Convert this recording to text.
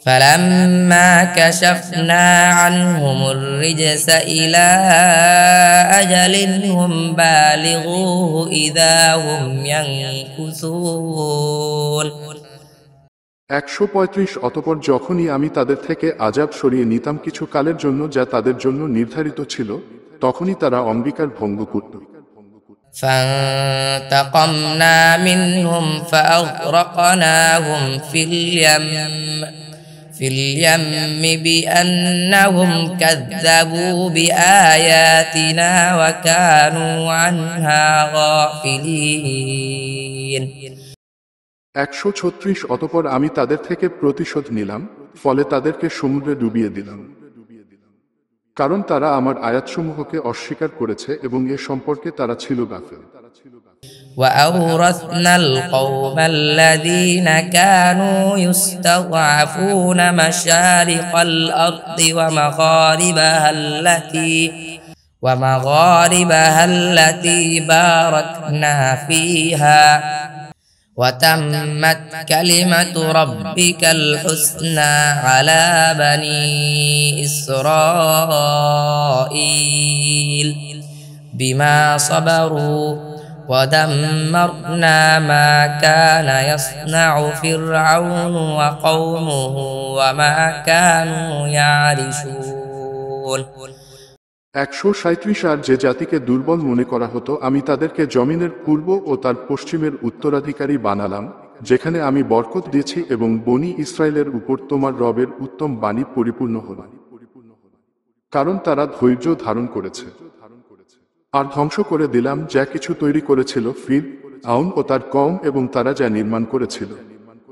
فلما كشفنا عنهم الرجس إلى أجل هم بالغوه إذا هم ينكثون 135 অতঃপর যখনই আমি তাদের থেকে আযাব সরিয়ে নিতাম কিছু কালের জন্য যা তাদের জন্য নির্ধারিত ছিল তখনই তারা অঙ্গীকার ভঙ্গ করত। فانتقمنا منهم فأغرقناهم في اليم بأنهم كذبوا بآياتنا وكانوا عنها غافلين 136 অতঃপর আমি তাদের থেকে প্রতিশোধ নিলাম, ফলে তাদেরকে সমুদ্রে ডুবিয়ে দিলাম, কারণ তারা আমার আয়াতসমূহকে অস্বীকার করেছে এবং এ সম্পর্কে তারা ছিল গাফিল। وأورثنا القوم الذين كانوا يستضعفون مشارق الأرض ومغاربها التي باركنا فيها وتمت كلمة ربك الحسنى على بني إسرائيل بما صبروا ودمرنا ما كان يصنع فرعون وقومه وما كانوا يعرشون 137 আর যে জাতিকে দুর্বল মনে করা হতো আমি তাদেরকে জমিনের পূর্ব ও তার পশ্চিমের উত্তরাধিকারী বানালাম, যেখানে আমি বরকত দিয়েছি এবং বনি ইসরায়েলের উপর তোমার রবের উত্তম বাণী পরিপূর্ণ হল, কারণ তারা ধৈর্য ধারণ করেছে। আর ধ্বংস করে দিলাম যা কিছু তৈরি করেছিল ফিরআউন ও তার কওম এবং তারা যা নির্মাণ করেছিল।